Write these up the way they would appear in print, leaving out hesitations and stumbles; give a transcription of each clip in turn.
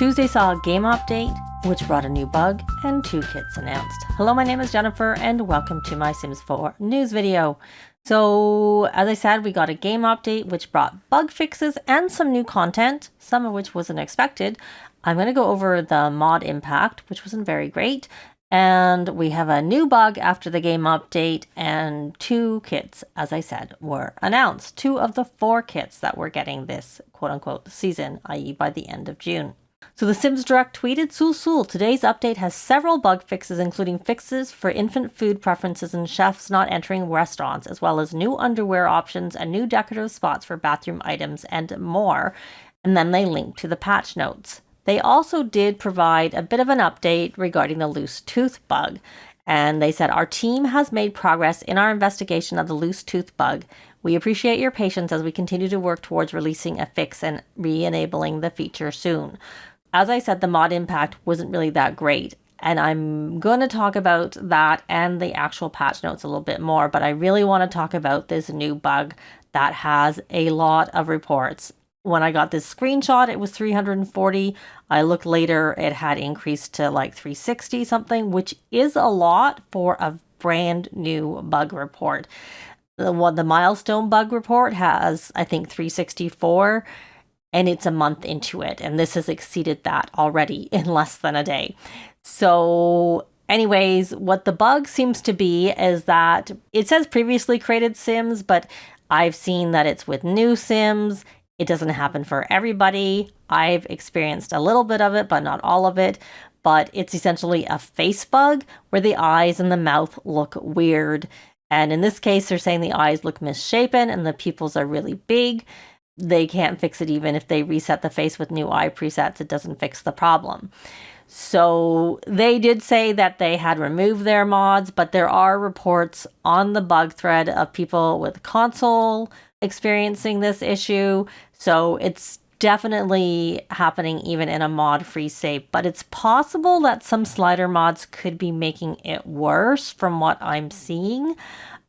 Tuesday saw a game update, which brought a new bug, and 2 kits announced. Hello, my name is Jennifer, and welcome to my Sims 4 news video. So, as I said, we got a game update, which brought bug fixes and some new content, some of which wasn't expected. I'm going to go over the mod impact, which wasn't very great. And we have a new bug after the game update, and 2 kits, as I said, were announced. 2 of the 4 kits that we're getting this quote-unquote season, i.e. by the end of June. So the Sims Direct tweeted, Sul, today's update has several bug fixes, including fixes for infant food preferences and chefs not entering restaurants, as well as new underwear options and new decorative spots for bathroom items and more. And then they linked to the patch notes. They also did provide a bit of an update regarding the loose tooth bug. And they said, our team has made progress in our investigation of the loose tooth bug. We appreciate your patience as we continue to work towards releasing a fix and re-enabling the feature soon. As I said, the mod impact wasn't really that great, and I'm going to talk about that and the actual patch notes a little bit more, but I really want to talk about this new bug that has a lot of reports. When I got this screenshot, it was 340. I looked later, it had increased to like 360 something, which is a lot for a brand new bug report. The Milestone bug report has, I think, 364. And it's a month into it, and this has exceeded that already in less than a day. So anyways, what the bug seems to be is that it says previously created Sims, but I've seen that it's with new Sims. It doesn't happen for everybody. I've experienced a little bit of it, but not all of it. But it's essentially a face bug where the eyes and the mouth look weird. And in this case, they're saying the eyes look misshapen and the pupils are really big. They can't fix it even if they reset the face with new eye presets. It doesn't fix the problem. So they did say that they had removed their mods, but there are reports on the bug thread of people with console experiencing this issue. So it's definitely happening even in a mod-free state, but it's possible that some slider mods could be making it worse from what I'm seeing.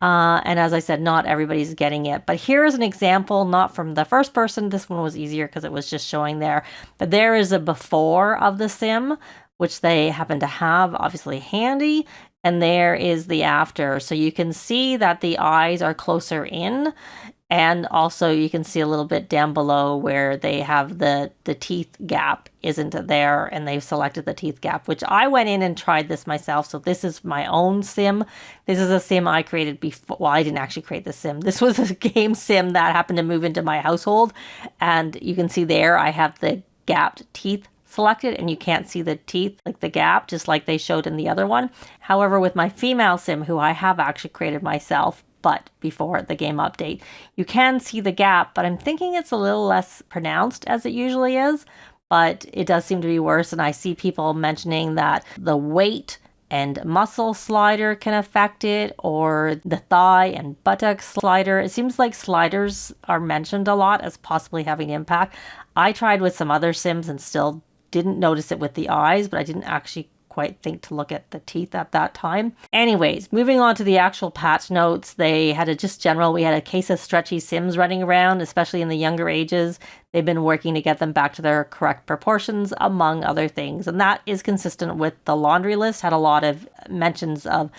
And as I said, not everybody's getting it. But here is an example, not from the first person. This one was easier because it was just showing there. But there is a before of the sim, which they happen to have obviously handy. And there is the after. So you can see that the eyes are closer in. And also you can see a little bit down below where they have the teeth gap isn't there, and they've selected the teeth gap, which I went in and tried this myself. So this is my own sim. This is a sim I created before. Well, I didn't actually create the sim. This was a game sim that happened to move into my household. And you can see there I have the gapped teeth selected, and you can't see the teeth, like the gap, just like they showed in the other one. However, with my female sim, who I have actually created myself, but before the game update, you can see the gap, but I'm thinking it's a little less pronounced as it usually is, but it does seem to be worse. And I see people mentioning that the weight and muscle slider can affect it, or the thigh and buttock slider. It seems like sliders are mentioned a lot as possibly having impact. I tried with some other sims and still didn't notice it with the eyes, but I didn't actually quite think to look at the teeth at that time. Anyways, moving on to the actual patch notes, they had we had a case of stretchy Sims running around, especially in the younger ages. They've been working to get them back to their correct proportions, among other things. And that is consistent with the laundry list, had a lot of mentions of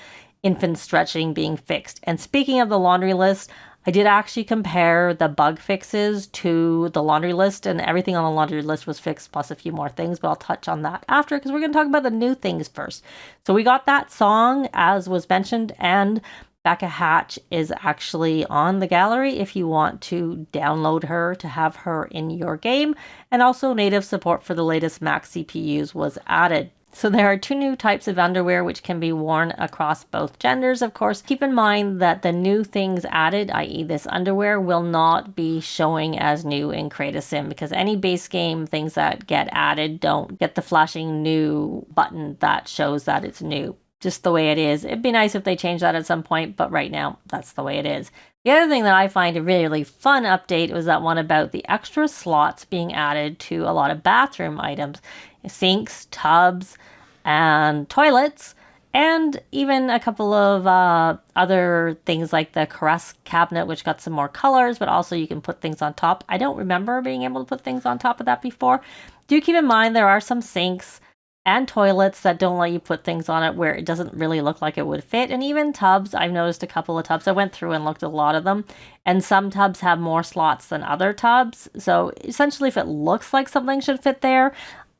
infant stretching being fixed. And speaking of the laundry list, I did actually compare the bug fixes to the laundry list, and everything on the laundry list was fixed, plus a few more things, but I'll touch on that after because we're going to talk about the new things first. So we got that song, as was mentioned, and Becca Hatch is actually on the gallery if you want to download her to have her in your game, and also native support for the latest Mac CPUs was added. So there are 2 new types of underwear which can be worn across both genders. Of course, keep in mind that the new things added, i.e. this underwear, will not be showing as new in Create a Sim, because any base game things that get added don't get the flashing new button that shows that it's new. Just the way it is. It'd be nice if they changed that at some point, but right now that's the way it is. The other thing that I find a really fun update was that one about the extra slots being added to a lot of bathroom items. Sinks, tubs, and toilets, and even a couple of other things like the caress cabinet, which got some more colors, but also you can put things on top. I don't remember being able to put things on top of that before. Do keep in mind there are some sinks and toilets that don't let you put things on it where it doesn't really look like it would fit. And even tubs, I've noticed a couple of tubs. I went through and looked at a lot of them, and some tubs have more slots than other tubs. So essentially, if it looks like something should fit there,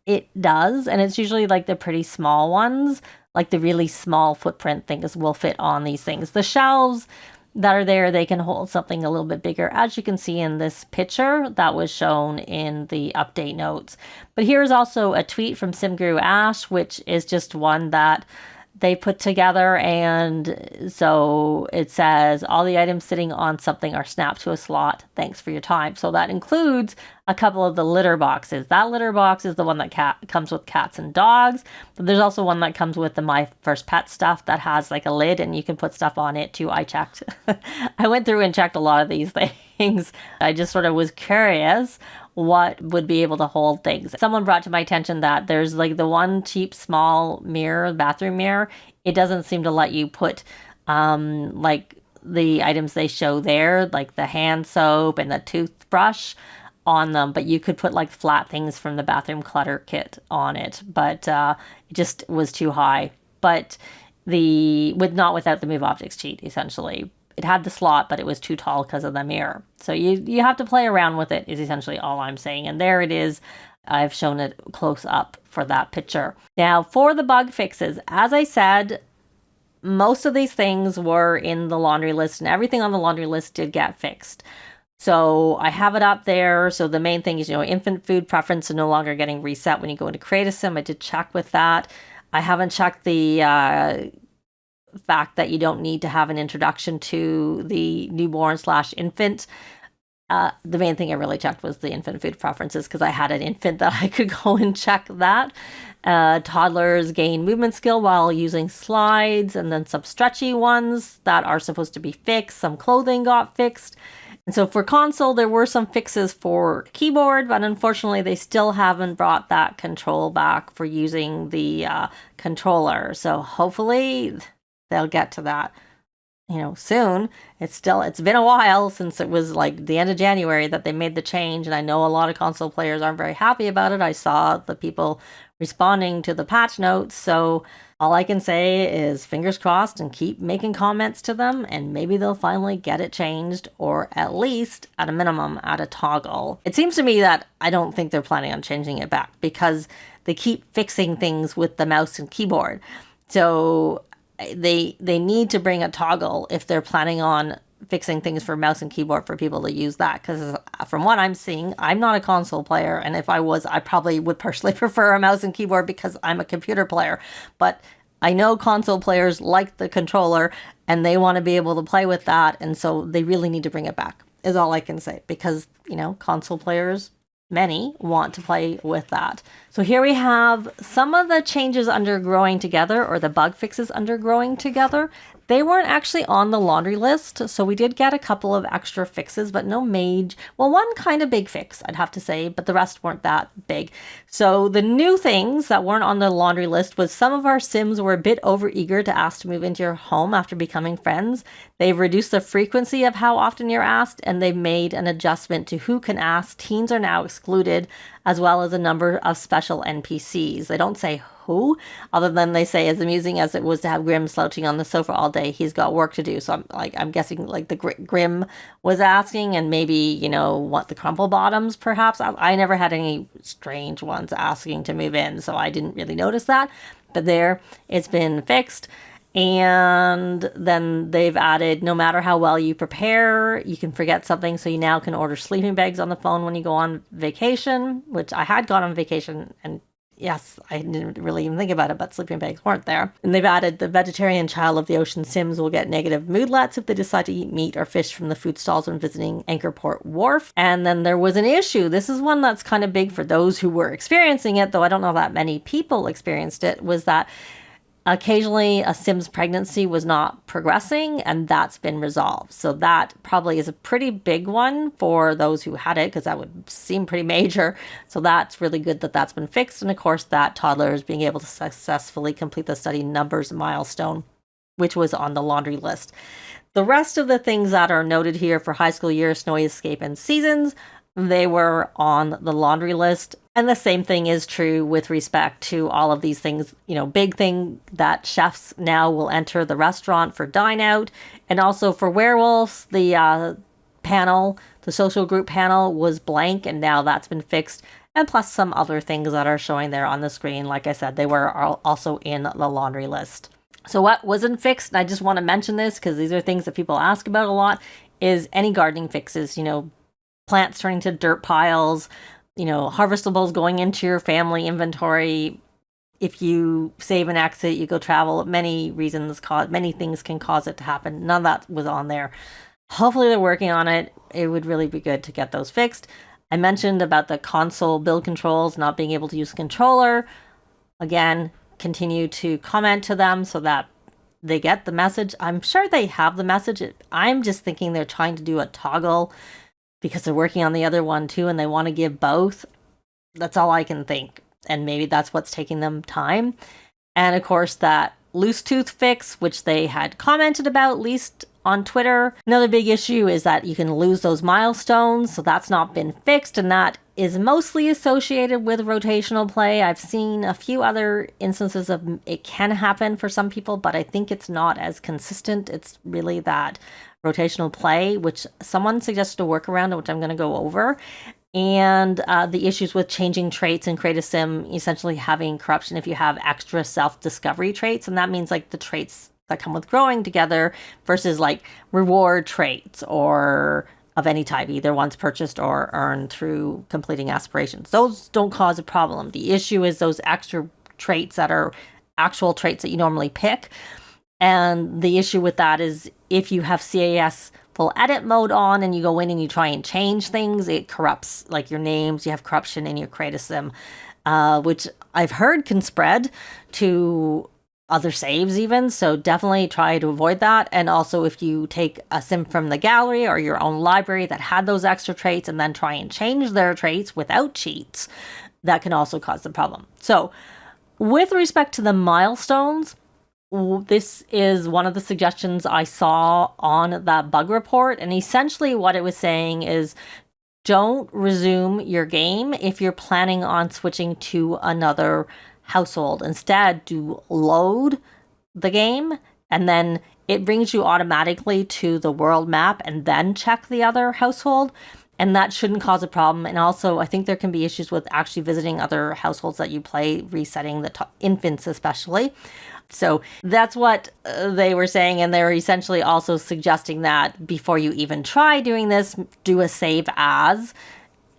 it does. And it's usually like the pretty small ones, like the really small footprint things will fit on these things. The shelves that are there, they can hold something a little bit bigger, as you can see in this picture that was shown in the update notes. But here's also a tweet from SimGuru Ash, which is just one that they put together, and so it says all the items sitting on something are snapped to a slot. Thanks for your time. So that includes a couple of the litter boxes. That litter box is the one that comes with cats and dogs, but there's also one that comes with the My First Pet stuff that has like a lid and you can put stuff on it too. I checked. I went through and checked a lot of these things. I just sort of was curious what would be able to hold things. Someone brought to my attention that there's like the one cheap small mirror, bathroom mirror. It doesn't seem to let you put like the items they show there, like the hand soap and the toothbrush on them, but you could put like flat things from the bathroom clutter kit on it, but it just was too high. But not without the move objects cheat, essentially. It had the slot, but it was too tall because of the mirror. So you have to play around with it, is essentially all I'm saying. And there it is. I've shown it close up for that picture. Now, for the bug fixes, as I said, most of these things were in the laundry list, and everything on the laundry list did get fixed. So I have it up there. So the main thing is, infant food preference is no longer getting reset when you go into Create a Sim. I did check with that. I haven't checked the fact that you don't need to have an introduction to the newborn/infant. The main thing I really checked was the infant food preferences because I had an infant that I could go and check that. Toddlers gain movement skill while using slides, and then some stretchy ones that are supposed to be fixed. Some clothing got fixed. And so for console, there were some fixes for keyboard, but unfortunately they still haven't brought that control back for using the controller. So hopefully they'll get to that, soon. It's been a while since it was like the end of January that they made the change. And I know a lot of console players aren't very happy about it. I saw the people responding to the patch notes. So all I can say is fingers crossed and keep making comments to them. And maybe they'll finally get it changed, or at least at a minimum add a toggle. It seems to me that I don't think they're planning on changing it back because they keep fixing things with the mouse and keyboard. So they need to bring a toggle if they're planning on fixing things for mouse and keyboard for people to use that, because from what I'm seeing, I'm not a console player, and if I was, I probably would personally prefer a mouse and keyboard because I'm a computer player. But I know console players like the controller and they want to be able to play with that, and so they really need to bring it back, is all I can say, because console players, many want to play with that. So here we have some of the changes under Growing Together, or the bug fixes under Growing Together. They weren't actually on the laundry list, so we did get a couple of extra fixes, but no major. Well, one kind of big fix, I'd have to say, but the rest weren't that big. So the new things that weren't on the laundry list was some of our Sims were a bit overeager to ask to move into your home after becoming friends. They've reduced the frequency of how often you're asked, and they've made an adjustment to who can ask. Teens are now excluded, as well as a number of special NPCs. They don't say who, other than they say, as amusing as it was to have Grim slouching on the sofa all day, he's got work to do. So I'm guessing like the Grim was asking, and maybe, what the Crumple Bottoms perhaps. I never had any strange ones asking to move in, so I didn't really notice that. But there, it's been fixed. And then they've added, no matter how well you prepare, you can forget something. So you now can order sleeping bags on the phone when you go on vacation, which I had gone on vacation, and yes, I didn't really even think about it, but sleeping bags weren't there. And they've added the vegetarian child of the ocean Sims will get negative moodlets if they decide to eat meat or fish from the food stalls when visiting Anchorport Wharf. And then there was an issue. This is one that's kind of big for those who were experiencing it, though I don't know that many people experienced it, was that occasionally a Sim's pregnancy was not progressing, and that's been resolved. So that probably is a pretty big one for those who had it, because that would seem pretty major. So that's really good that that's been fixed. And of course, that toddlers being able to successfully complete the study numbers milestone, which was on the laundry list. The rest of the things that are noted here for high school year, snowy escape, and seasons they were on the laundry list. And the same thing is true with respect to all of these things. Big thing that chefs now will enter the restaurant for dine out. And also for werewolves, the panel, the social group panel was blank, and now that's been fixed. And plus some other things that are showing there on the screen. Like I said, they were also in the laundry list. So what wasn't fixed, and I just want to mention this because these are things that people ask about a lot, is any gardening fixes, plants turning to dirt piles, harvestables going into your family inventory. If you save and exit, you go travel, many things can cause it to happen. None of that was on there. Hopefully they're working on it. It would really be good to get those fixed. I mentioned about the console build controls, not being able to use a controller. Again, continue to comment to them so that they get the message. I'm sure they have the message. I'm just thinking they're trying to do a toggle because they're working on the other one too, and they want to give both. That's all I can think. And maybe that's what's taking them time. And of course, that loose tooth fix, which they had commented about, at least on Twitter. Another big issue is that you can lose those milestones, so that's not been fixed, and that is mostly associated with rotational play. I've seen a few other instances of it can happen for some people, but I think it's not as consistent. It's really that rotational play, which someone suggested a workaround, which I'm going to go over. And the issues with changing traits in Create a Sim, essentially having corruption if you have extra self-discovery traits. And that means like the traits that come with growing together versus like reward traits or of any type, either ones purchased or earned through completing aspirations. Those don't cause a problem. The issue is those extra traits that are actual traits that you normally pick. And the issue with that is if you have CAS full edit mode on and you go in and you try and change things, it corrupts like your names. You have corruption in your Create a Sim, which I've heard can spread to other saves even. So definitely try to avoid that. And also if you take a sim from the gallery or your own library that had those extra traits and then try and change their traits without cheats, that can also cause the problem. So with respect to the milestones, this is one of the suggestions I saw on that bug report. And essentially what it was saying is don't resume your game if you're planning on switching to another household. Instead, do load the game and then it brings you automatically to the world map and then check the other household. And that shouldn't cause a problem. And also, I think there can be issues with actually visiting other households that you play, resetting the infants especially. So that's what they were saying. And they were essentially also suggesting that before you even try doing this, do a save as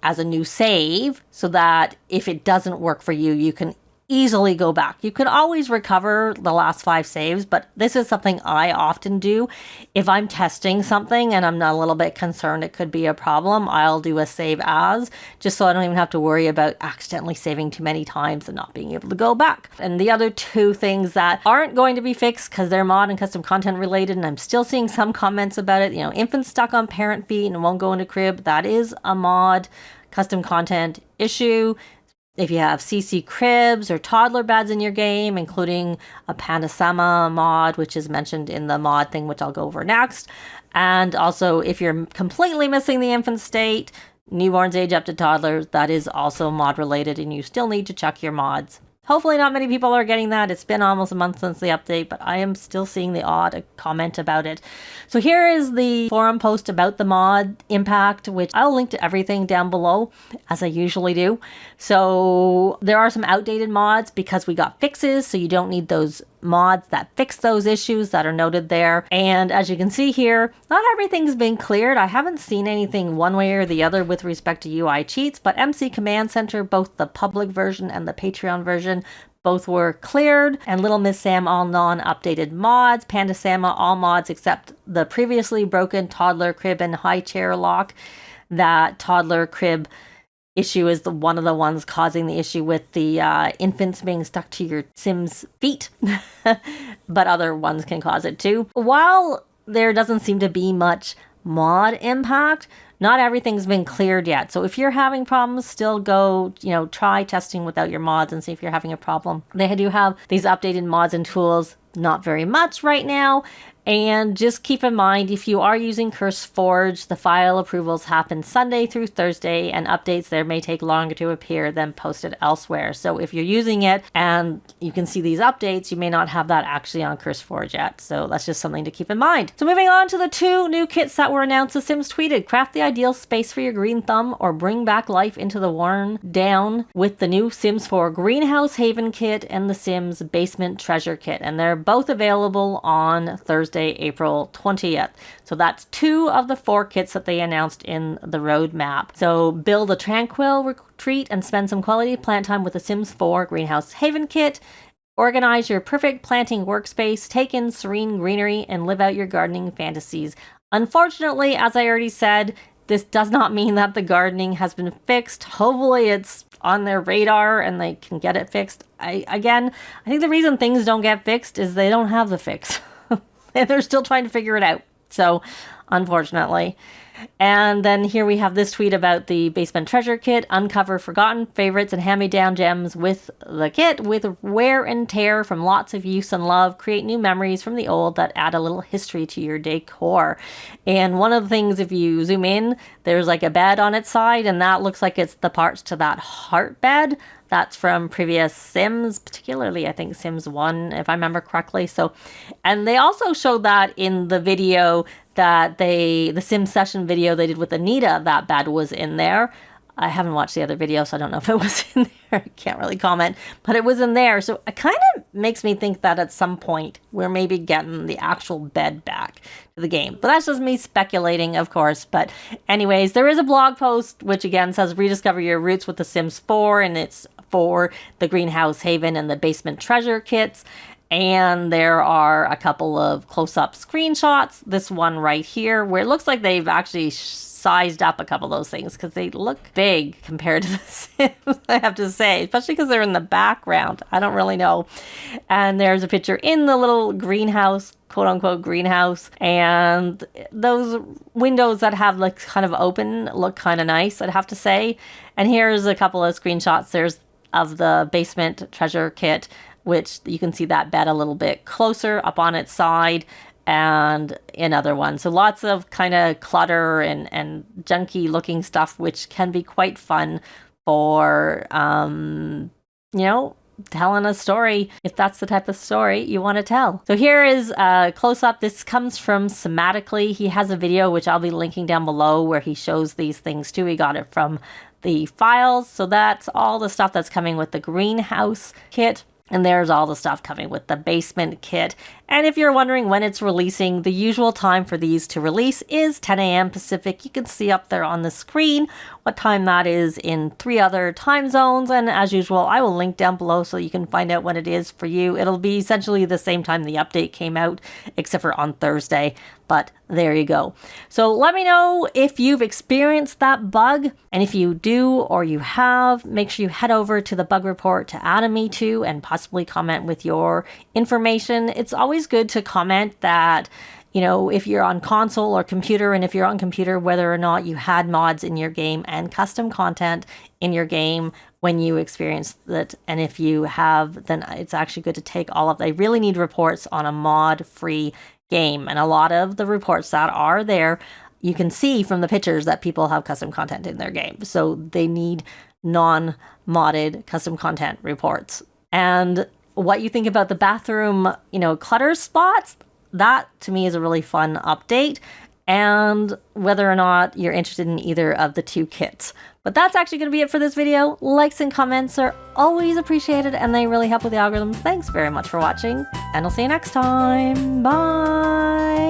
a new save so that if it doesn't work for you, you can easily go back. You can always recover the last 5 saves, but this is something I often do. If I'm testing something and I'm not a little bit concerned it could be a problem, I'll do a save as, just so I don't even have to worry about accidentally saving too many times and not being able to go back. And the other 2 things that aren't going to be fixed because they're mod and custom content related, and I'm still seeing some comments about it, infants stuck on parent feet and won't go into crib, that is a mod custom content issue. If you have CC cribs or toddler beds in your game, including a Bandicam mod, which is mentioned in the mod thing, which I'll go over next. And also, if you're completely missing the infant state, newborns age up to toddlers, that is also mod related, and you still need to check your mods. Hopefully not many people are getting that. It's been almost a month since the update, but I am still seeing the odd comment about it. So here is the forum post about the mod impact, which I'll link to everything down below, as I usually do. So there are some outdated mods because we got fixes, so you don't need those mods that fix those issues that are noted there. And as you can see here, not everything's been cleared. I haven't seen anything one way or the other with respect to UI cheats, but MC Command Center, both the public version and the Patreon version, both were cleared. And Little Miss Sam, all non-updated mods. Bandicam, all mods except the previously broken toddler crib and high chair lock. That toddler crib issue is one of the ones causing the issue with the infants being stuck to your Sim's feet, but other ones can cause it too. While there doesn't seem to be much mod impact, not everything's been cleared yet. So if you're having problems, still go, try testing without your mods and see if you're having a problem. They do have these updated mods and tools, not very much right now. And just keep in mind, if you are using CurseForge, the file approvals happen Sunday through Thursday, and updates there may take longer to appear than posted elsewhere. So if you're using it and you can see these updates, you may not have that actually on CurseForge yet. So that's just something to keep in mind. So moving on to the 2 new kits that were announced, The Sims tweeted, craft the ideal space for your green thumb or bring back life into the worn down with the new Sims 4 Greenhouse Haven kit and the Sims Basement Treasure kit. And they're both available on Thursday, April 20th. So that's 2 of the 4 kits that they announced in the roadmap. So build a tranquil retreat and spend some quality plant time with the Sims 4 Greenhouse Haven kit. Organize your perfect planting workspace, take in serene greenery, and live out your gardening fantasies. Unfortunately, as I already said, this does not mean that the gardening has been fixed. Hopefully it's on their radar and they can get it fixed. I think the reason things don't get fixed is they don't have the fix. And they're still trying to figure it out. So, unfortunately. And then here we have this tweet about the Basement Treasure Kit. Uncover forgotten favorites and hand-me-down gems with the kit, with wear and tear from lots of use and love. Create new memories from the old that add a little history to your decor. And one of the things, if you zoom in, there's like a bed on its side, and that looks like it's the parts to that heart bed. That's from previous Sims, particularly I think Sims 1, if I remember correctly. So, and they also showed that in the video that the Sim session video they did with Anita, that bed was in there. I haven't watched the other video, so I don't know if it was in there. I can't really comment, but it was in there. So it kind of makes me think that at some point we're maybe getting the actual bed back to the game. But that's just me speculating, of course. But anyways, there is a blog post, which again says rediscover your roots with The Sims 4, and it's for the Greenhouse Haven and the Basement Treasure kits. And there are a couple of close-up screenshots. This one right here, where it looks like they've actually sized up a couple of those things because they look big compared to the Sims, I have to say, especially because they're in the background. I don't really know. And there's a picture in the little greenhouse, quote-unquote greenhouse, and those windows that have like kind of open look kind of nice, I'd have to say. And here's a couple of screenshots. There's of the Basement Treasure kit, which you can see that bed a little bit closer up on its side, and another one. So lots of kind of clutter and junky looking stuff, which can be quite fun for, telling a story, if that's the type of story you want to tell. So here is a close-up. This comes from Somatically. He has a video, which I'll be linking down below, where he shows these things too. He got it from the files. So that's all the stuff that's coming with the greenhouse kit. And there's all the stuff coming with the basement kit. And if you're wondering when it's releasing, the usual time for these to release is 10 a.m. Pacific. You can see up there on the screen what time that is in 3 other time zones. And as usual, I will link down below so you can find out when it is for you. It'll be essentially the same time the update came out, except for on Thursday. But there you go. So let me know if you've experienced that bug. And if you do or you have, make sure you head over to the bug report to add me to and possibly comment with your information. It's always good to comment that, if you're on console or computer, and if you're on computer, whether or not you had mods in your game and custom content in your game when you experienced it. And if you have, then it's actually good to take all of, they really need reports on a mod-free game. And a lot of the reports that are there, you can see from the pictures that people have custom content in their game. So they need non-modded custom content reports. And what you think about the bathroom, clutter spots, that to me is a really fun update. And whether or not you're interested in either of the 2 kits. But that's actually going to be it for this video. Likes and comments are always appreciated, and they really help with the algorithms. Thanks very much for watching, and I'll see you next time. Bye!